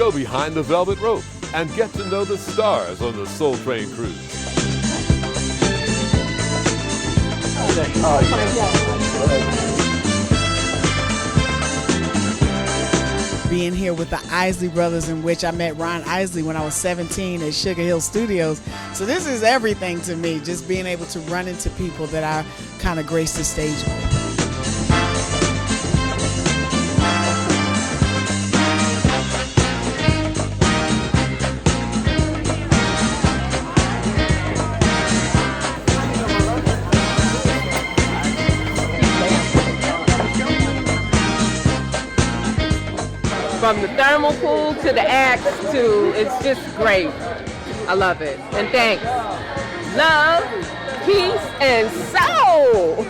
Go behind the velvet rope and get to know the stars on the Soul Train cruise. Being here with the Isley Brothers, in which I met Ron Isley when I was 17 at Sugar Hill Studios. So this is everything to me, just being able to run into people that I kind of grace the stage with. From the thermal pool to the axe to, it's just great. I love it. And thanks. Love, peace, and soul.